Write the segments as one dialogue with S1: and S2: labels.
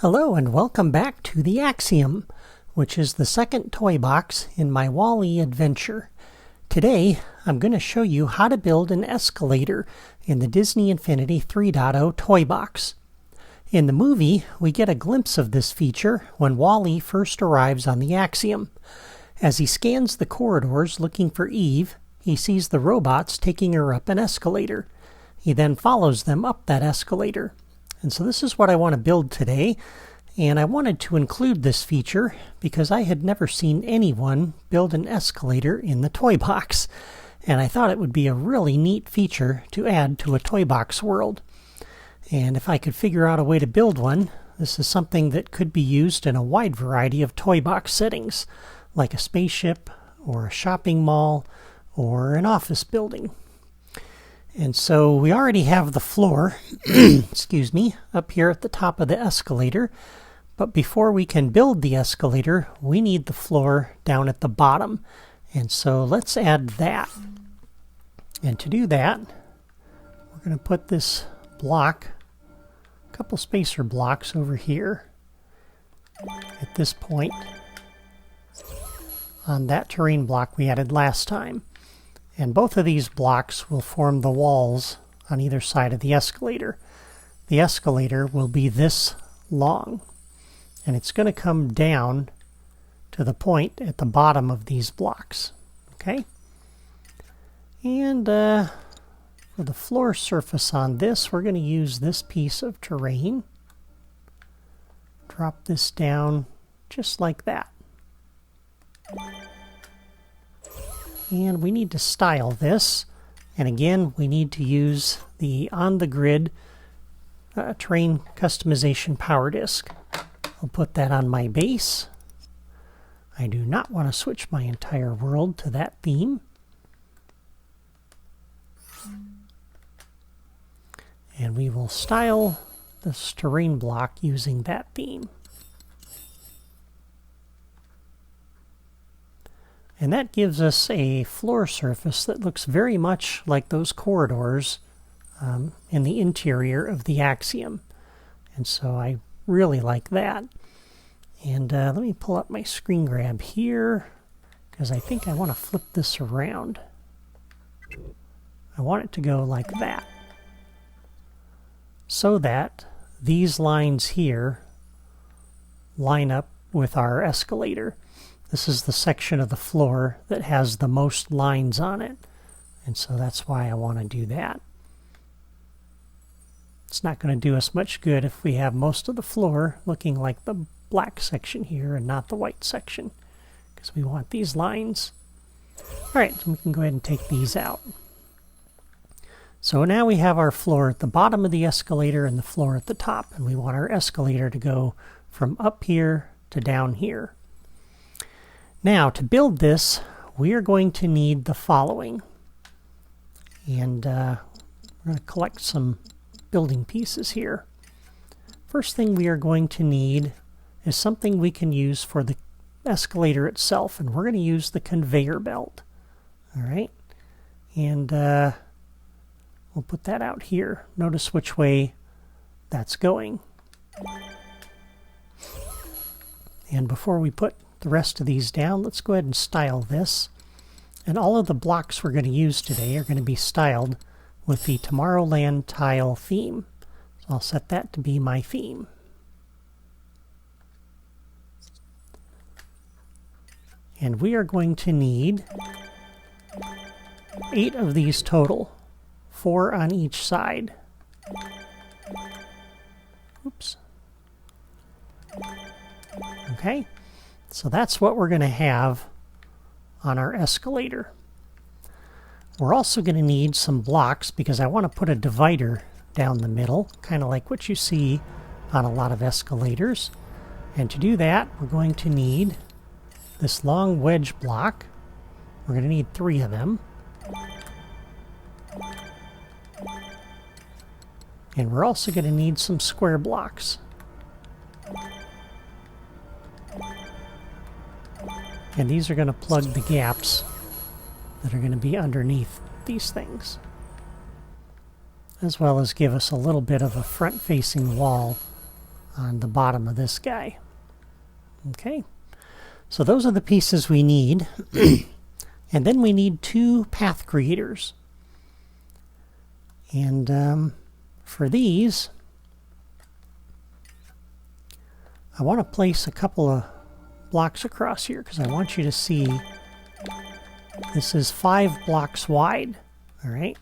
S1: Hello and welcome back to the Axiom, which is the second toy box in my WALL-E adventure. Today I'm going to show you how to build an escalator in the Disney Infinity 3.0 toy box. In the movie, we get a glimpse of this feature when WALL-E first arrives on the Axiom. As he scans the corridors looking for Eve, he sees the robots taking her up an escalator. He then follows them up that escalator. And so this is what I want to build today, and I wanted to include this feature because I had never seen anyone build an escalator in the toy box, and I thought it would be a really neat feature to add to a toy box world. And if I could figure out a way to build one, this is something that could be used in a wide variety of toy box settings, like a spaceship, or a shopping mall, or an office building. And so we already have the floor, excuse me, up here at the top of the escalator. But before we can build the escalator, we need the floor down at the bottom. And so let's add that. And to do that, we're going to put this block, a couple spacer blocks over here at this point on that terrain block we added last time. And both of these blocks will form the walls on either side of the escalator. The escalator will be this long, and it's going to come down to the point at the bottom of these blocks. Okay? And for the floor surface on this, we're going to use this piece of terrain. Drop this down just like that. And we need to style this, and again we need to use the on-the-grid terrain customization power disk. I'll put that on my base. I do not want to switch my entire world to that theme. And we will style this terrain block using that theme. And that gives us a floor surface that looks very much like those corridors in the interior of the Axiom. And so I really like that. And let me pull up my screen grab here, because I think I want to flip this around. I want it to go like that, so that these lines here line up with our escalator. This is the section of the floor that has the most lines on it, and so that's why I want to do that. It's not going to do us much good if we have most of the floor looking like the black section here and not the white section, because we want these lines. Alright, so we can go ahead and take these out. So now we have our floor at the bottom of the escalator and the floor at the top, and we want our escalator to go from up here to down here. Now, to build this, we are going to need the following. And we're going to collect some building pieces here. First thing we are going to need is something we can use for the escalator itself, and we're going to use the conveyor belt. All right? And we'll put that out here. Notice which way that's going. And before we put the rest of these down, let's go ahead and style this. And all of the blocks we're going to use today are going to be styled with the Tomorrowland tile theme. So I'll set that to be my theme. And we are going to need 8 of these total, 4 on each side. Oops. Okay. So that's what we're going to have on our escalator. We're also going to need some blocks because I want to put a divider down the middle, kind of like what you see on a lot of escalators. And to do that, we're going to need this long wedge block. We're going to need 3 of them. And we're also going to need some square blocks. And these are going to plug the gaps that are going to be underneath these things, as well as give us a little bit of a front-facing wall on the bottom of this guy. Okay, so those are the pieces we need. And then we need 2 path creators. And for these, I want to place a couple of blocks across here because I want you to see this is 5 blocks wide. All right.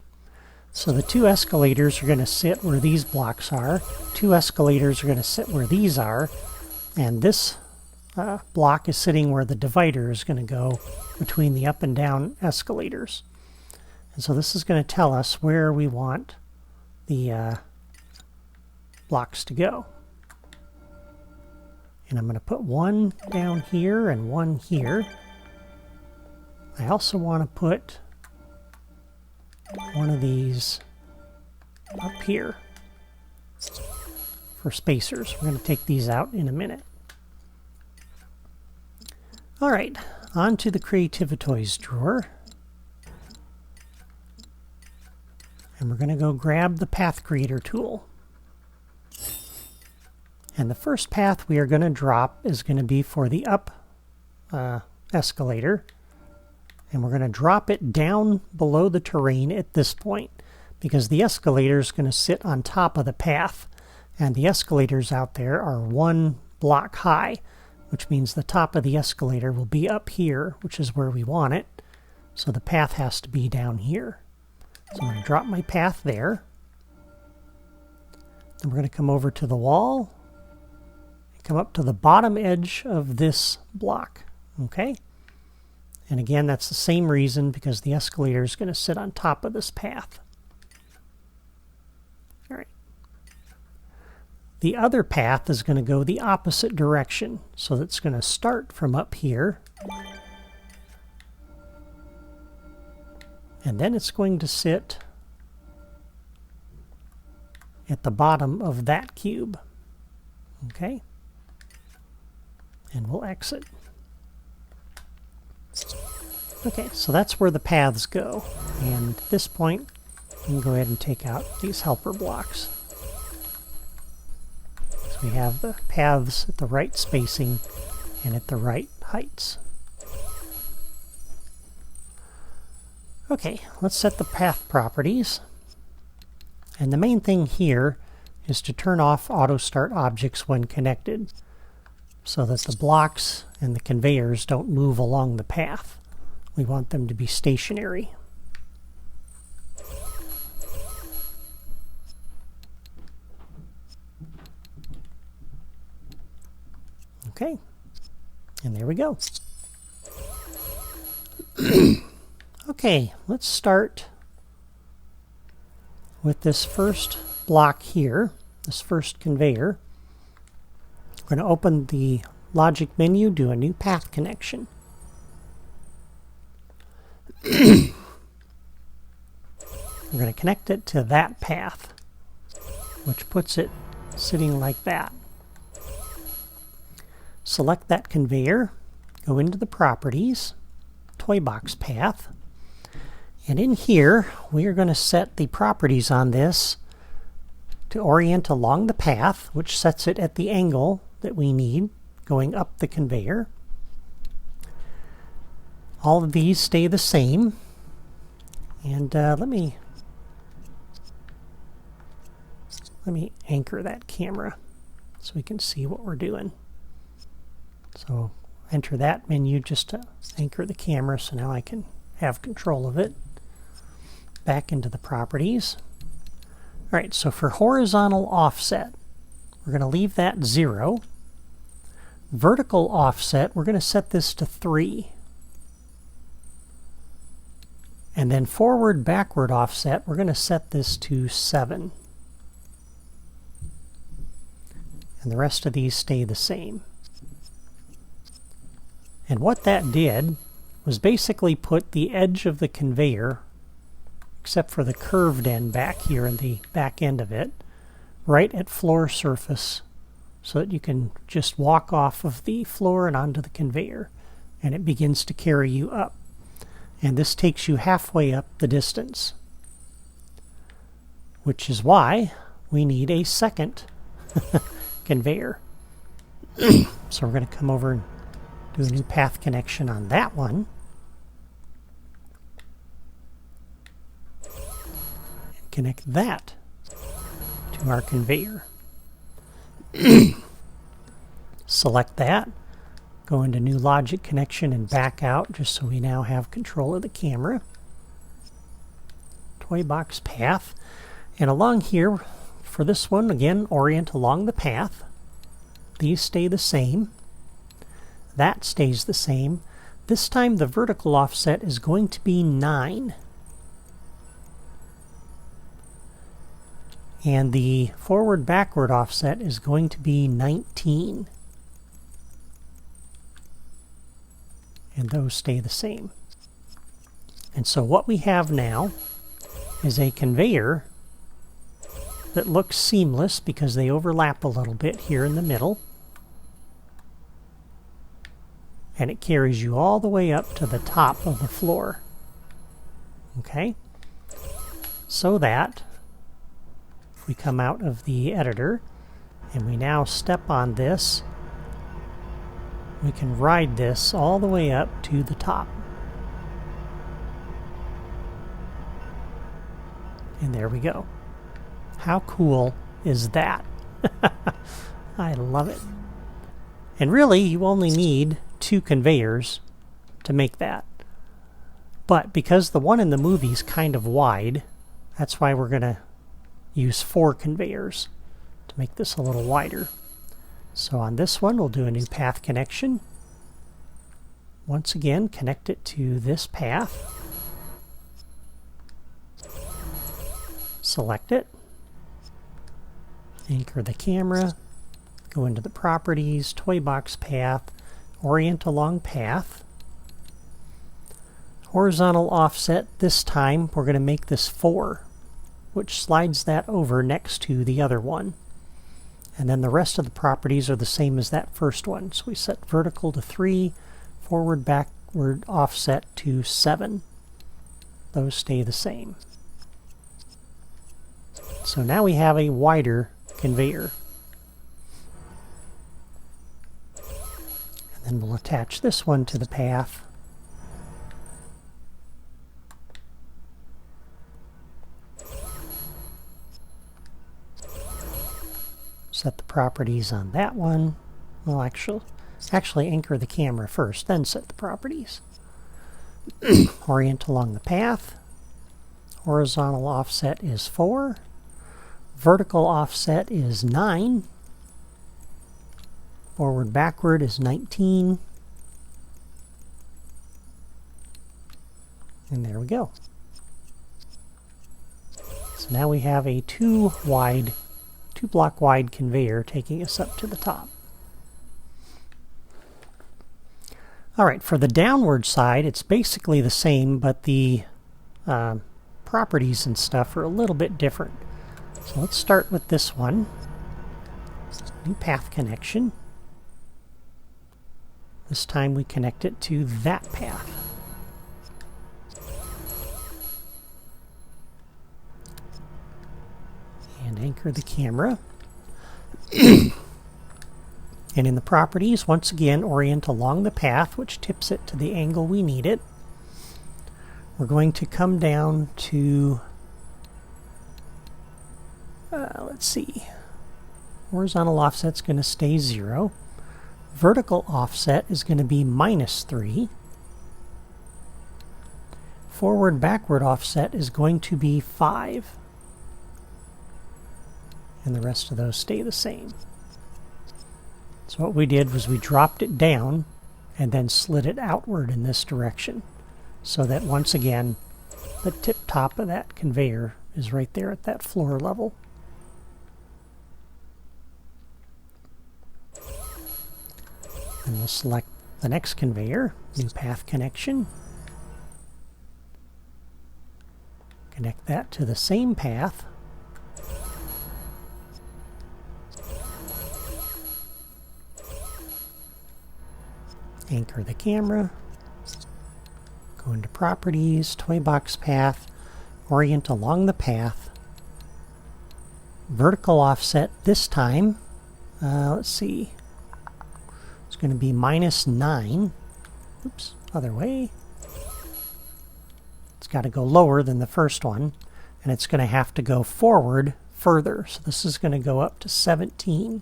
S1: So the 2 escalators are going to sit where these blocks are. 2 escalators are going to sit where these are. And this block is sitting where the divider is going to go between the up and down escalators. And so this is going to tell us where we want the blocks to go. And I'm going to put 1 down here and 1 here. I also want to put one of these up here for spacers. We're going to take these out in a minute. All right, on to the Creativitoys drawer. And we're going to go grab the Path Creator tool. And the first path we are going to drop is going to be for the up escalator. And we're going to drop it down below the terrain at this point, because the escalator is going to sit on top of the path. And the escalators out there are 1 block high, which means the top of the escalator will be up here, which is where we want it. So the path has to be down here. So I'm going to drop my path there. Then we're going to come over to the wall, and come up to the bottom edge of this block. Okay? And again, that's the same reason, because the escalator is going to sit on top of this path. All right. The other path is going to go the opposite direction. So that's going to start from up here. And then it's going to sit at the bottom of that cube. Okay? And we'll exit. Okay, so that's where the paths go. And at this point, we can go ahead and take out these helper blocks. So we have the paths at the right spacing and at the right heights. Okay, let's set the path properties. And the main thing here is to turn off auto start objects when connected, so that the blocks and the conveyors don't move along the path. We want them to be stationary. Okay, and there we go. Okay, let's start with this first block here, this first conveyor. We're going to open the logic menu, do a new path connection. We're going to connect it to that path, which puts it sitting like that. Select that conveyor, go into the properties, toy box path, and in here we are going to set the properties on this to orient along the path, which sets it at the angle that we need going up the conveyor. All of these stay the same. And let me anchor that camera so we can see what we're doing. So enter that menu just to anchor the camera, so now I can have control of it. Back into the properties. All right, so for horizontal offset, we're going to leave that 0. Vertical offset, we're going to set this to 3. And then forward backward offset, we're going to set this to 7. And the rest of these stay the same. And what that did was basically put the edge of the conveyor, except for the curved end back here and the back end of it, right at floor surface, so that you can just walk off of the floor and onto the conveyor, and it begins to carry you up. And this takes you halfway up the distance, which is why we need a second conveyor. So we're going to come over and do a new path connection on that one. And connect that to our conveyor. Select that, go into new logic connection and back out just so we now have control of the camera. Toy box path. And along here, for this one, again, orient along the path. These stay the same. That stays the same. This time the vertical offset is going to be 9. And the forward-backward offset is going to be 19. And those stay the same. And so what we have now is a conveyor that looks seamless because they overlap a little bit here in the middle. And it carries you all the way up to the top of the floor. Okay? So that if we come out of the editor and we now step on this, we can ride this all the way up to the top. And there we go. How cool is that? I love it. And really, you only need 2 conveyors to make that. But because the one in the movie is kind of wide, that's why we're going to use 4 conveyors to make this a little wider. So on this one, we'll do a new path connection. Once again, connect it to this path. Select it. Anchor the camera. Go into the properties, toy box path, orient along path. Horizontal offset, this time we're going to make this 4, which slides that over next to the other one. And then the rest of the properties are the same as that first one. So we set vertical to 3, forward backward offset to 7. Those stay the same. So now we have a wider conveyor. And then we'll attach this one to the path. Set the properties on that one. Well, actually anchor the camera first, then set the properties. Orient along the path. Horizontal offset is 4. Vertical offset is 9. Forward backward is 19. And there we go. So now we have a 2 block wide conveyor taking us up to the top. Alright, for the downward side, it's basically the same, but the properties and stuff are a little bit different. So let's start with this one. New path connection. This time we connect it to that path. And anchor the camera. And in the properties, once again, orient along the path, which tips it to the angle we need it. We're going to come down to, let's see, horizontal offset's going to stay 0. Vertical offset is going to be -3. Forward backward offset is going to be 5. And the rest of those stay the same. So what we did was we dropped it down and then slid it outward in this direction, so that once again the tip top of that conveyor is right there at that floor level. And we'll select the next conveyor, new path connection. Connect that to the same path. Anchor the camera, go into properties, toy box path, orient along the path, vertical offset this time Let's see. It's going to be -9. Oops, other way. It's got to go lower than the first one, and it's going to have to go forward further. So this is going to go up to 17.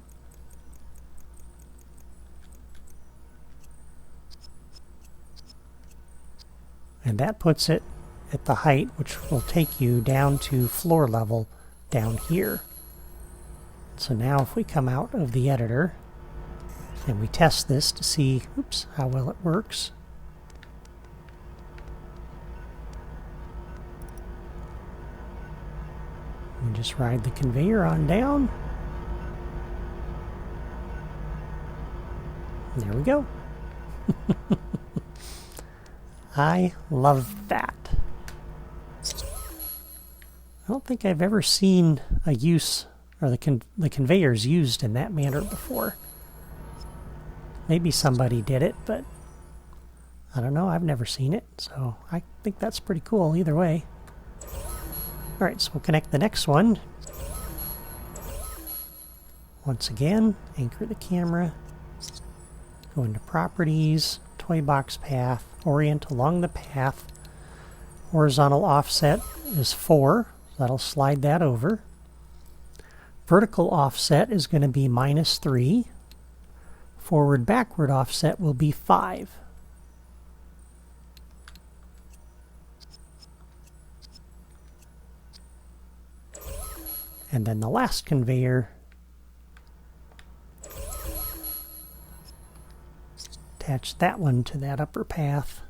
S1: And that puts it at the height, which will take you down to floor level down here. So now if we come out of the editor and we test this to see, oops, how well it works. We just ride the conveyor on down. And there we go. I love that. I don't think I've ever seen a use, or the conveyors used in that manner before. Maybe somebody did it, but I don't know. I've never seen it, so I think that's pretty cool either way. Alright, so we'll connect the next one. Once again, anchor the camera. Go into Properties, Toy Box Path, orient along the path. Horizontal offset is 4, so that'll slide that over. Vertical offset is going to be -3. Forward-backward offset will be 5. And then the last conveyor, attach that one to that upper path.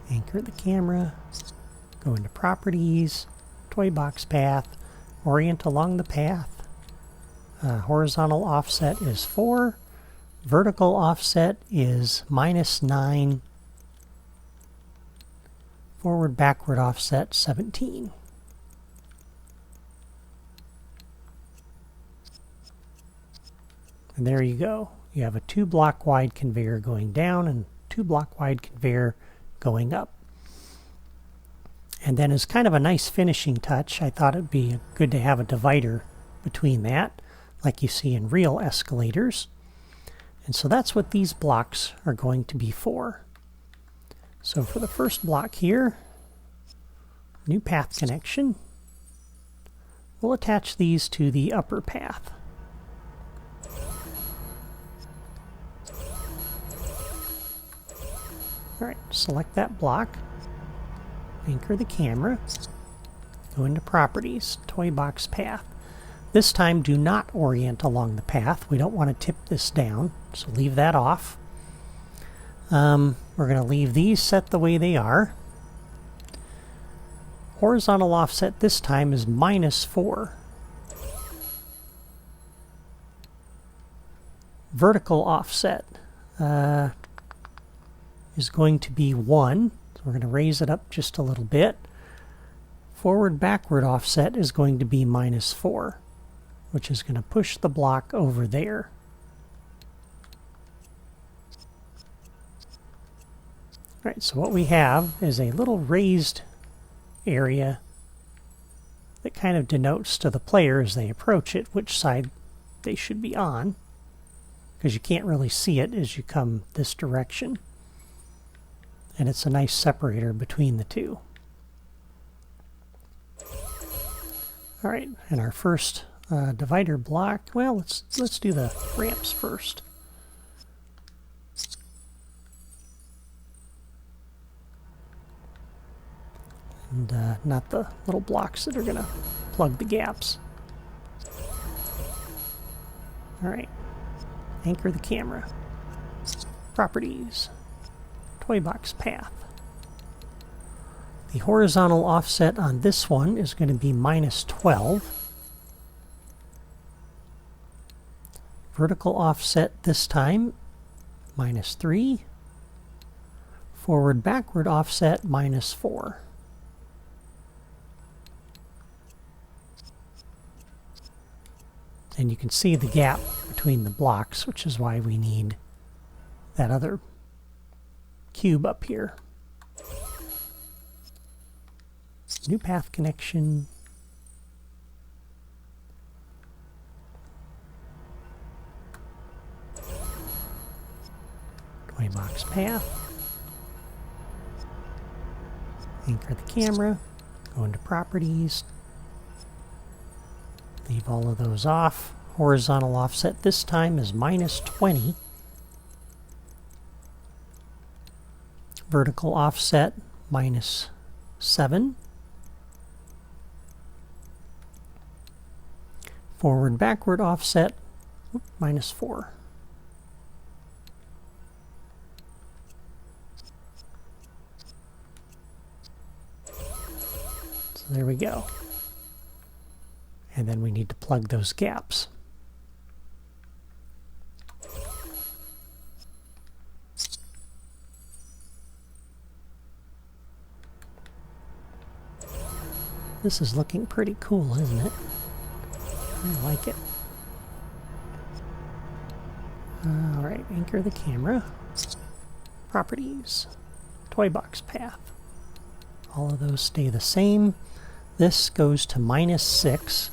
S1: Anchor the camera, go into Properties, Toy Box Path, orient along the path. Horizontal offset is 4. Vertical offset is -9. Forward-backward offset 17. And there you go. You have a 2-block wide conveyor going down and 2-block wide conveyor going up. And then as kind of a nice finishing touch, I thought it'd be good to have a divider between that, like you see in real escalators. And so that's what these blocks are going to be for. So for the first block here, new path connection, we'll attach these to the upper path. Alright, select that block, anchor the camera, go into Properties, Toy Box Path. This time do not orient along the path. We don't want to tip this down, so leave that off. We're going to leave these set the way they are. Horizontal offset this time is -4. Vertical offset is going to be 1. So we're going to raise it up just a little bit. Forward-backward offset is going to be -4, which is going to push the block over there. Alright, so what we have is a little raised area that kind of denotes to the player as they approach it which side they should be on, because you can't really see it as you come this direction. And it's a nice separator between the two. Alright, and our first divider block, well, let's do the ramps first. And not the little blocks that are going to plug the gaps. Alright, anchor the camera. Properties. Toy Box Path. The horizontal offset on this one is going to be -12. Vertical offset this time, -3. Forward-backward offset, -4. And you can see the gap between the blocks, which is why we need that other cube up here. New path connection. Toy box path. Anchor the camera. Go into properties. Leave all of those off. Horizontal offset this time is -20. Vertical offset -7. Forward backward offset -4. So there we go. And then we need to plug those gaps. This is looking pretty cool, isn't it? I like it. Alright, anchor the camera. Properties. Toy box path. All of those stay the same. This goes to -6.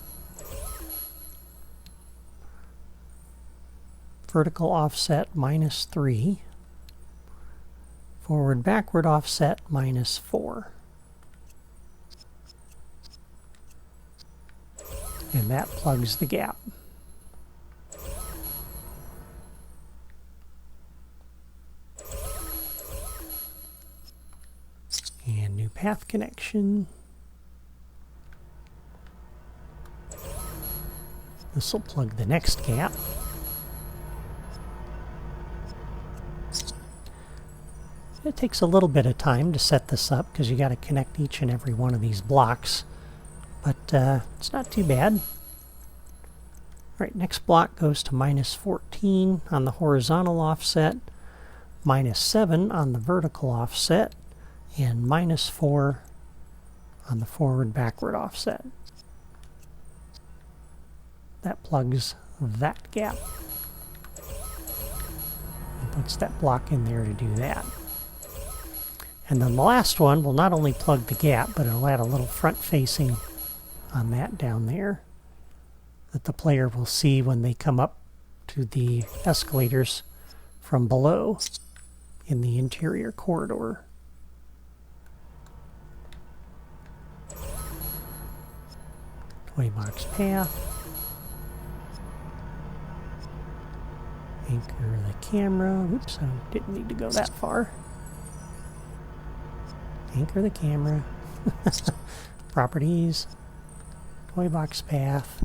S1: Vertical offset -3. Forward backward offset -4. And that plugs the gap. And new path connection. This will plug the next gap. It takes a little bit of time to set this up because you got to connect each and every one of these blocks. But it's not too bad. All right, next block goes to -14 on the horizontal offset, -7 on the vertical offset, and -4 on the forward-backward offset. That plugs that gap. And puts that block in there to do that. And then the last one will not only plug the gap, but it'll add a little front-facing on that down there that the player will see when they come up to the escalators from below in the interior corridor. Toy box path. Anchor the camera. Oops, I didn't need to go that far. Anchor the camera. Properties. Toy box path.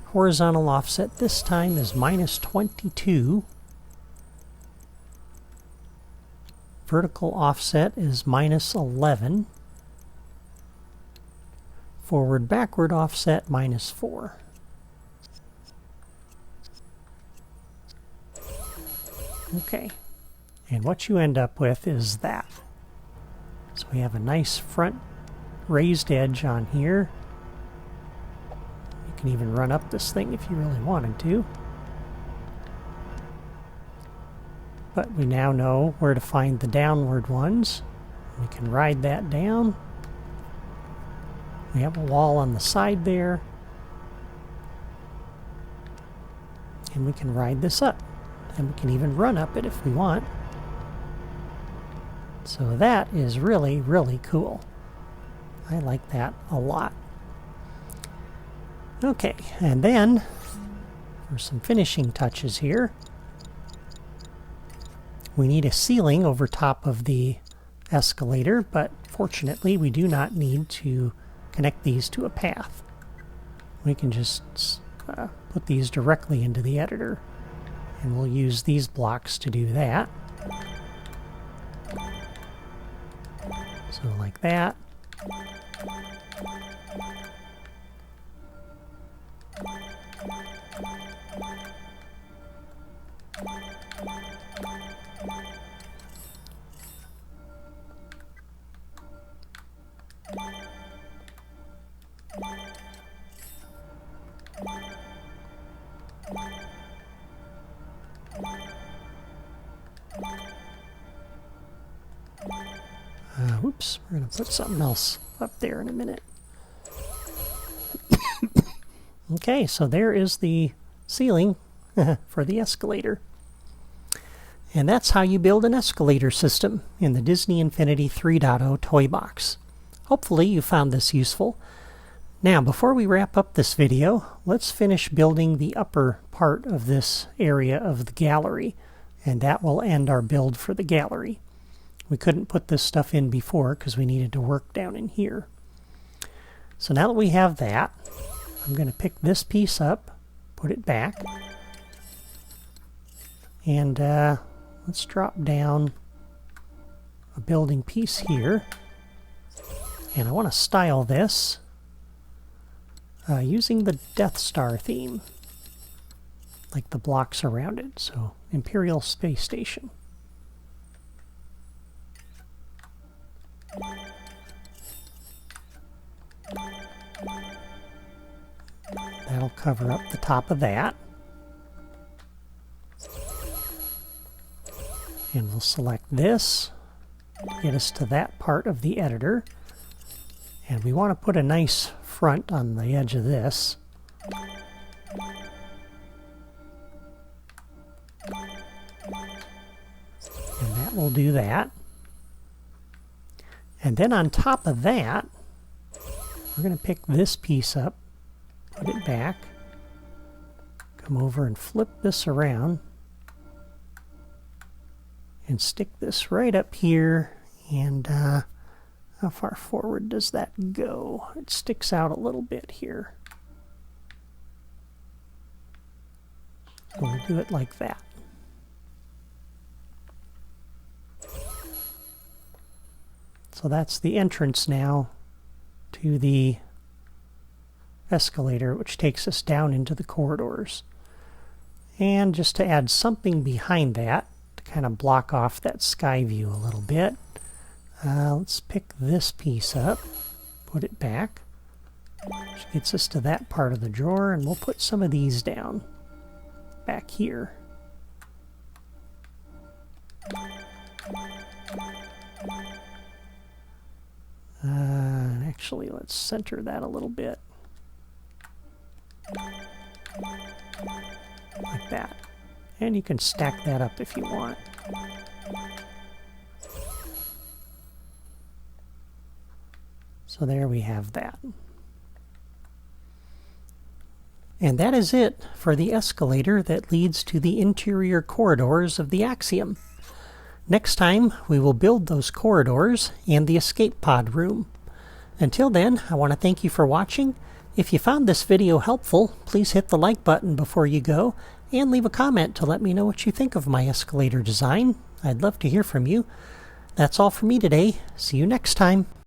S1: Horizontal offset this time is -22. Vertical offset is -11. Forward backward offset -4. Okay, and what you end up with is that. So we have a nice front raised edge on here. You can even run up this thing if you really wanted to. But we now know where to find the downward ones. We can ride that down. We have a wall on the side there. And we can ride this up. And we can even run up it if we want. So that is really, really cool. I like that a lot. Okay, and then for some finishing touches here, we need a ceiling over top of the escalator, but fortunately we do not need to connect these to a path. We can just put these directly into the editor, and we'll use these blocks to do that. So like that. Whoops, we're going to put something else up there in a minute. Okay, so there is the ceiling for the escalator. And that's how you build an escalator system in the Disney Infinity 3.0 toy box. Hopefully you found this useful. Now, before we wrap up this video, let's finish building the upper part of this area of the gallery, and that will end our build for the gallery. We couldn't put this stuff in before because we needed to work down in here. So now that we have that, I'm going to pick this piece up, put it back, and let's drop down a building piece here. And I want to style this using the Death Star theme, like the blocks around it. So, Imperial Space Station. That'll cover up the top of that. And we'll select this to get us to that part of the editor. And we want to put a nice front on the edge of this. And that will do that. And then on top of that, we're going to pick this piece up, put it back, come over and flip this around, and stick this right up here. And how far forward does that go? It sticks out a little bit here. So we'll do it like that. So that's the entrance now to the escalator, which takes us down into the corridors. And just to add something behind that, to kind of block off that sky view a little bit, let's pick this piece up, put it back, which gets us to that part of the drawer, and we'll put some of these down back here. Actually, let's center that a little bit. Like that. And you can stack that up if you want. So there we have that. And that is it for the escalator that leads to the interior corridors of the Axiom. Next time, we will build those corridors and the escape pod room. Until then, I want to thank you for watching. If you found this video helpful, please hit the like button before you go, and leave a comment to let me know what you think of my escalator design. I'd love to hear from you. That's all for me today. See you next time.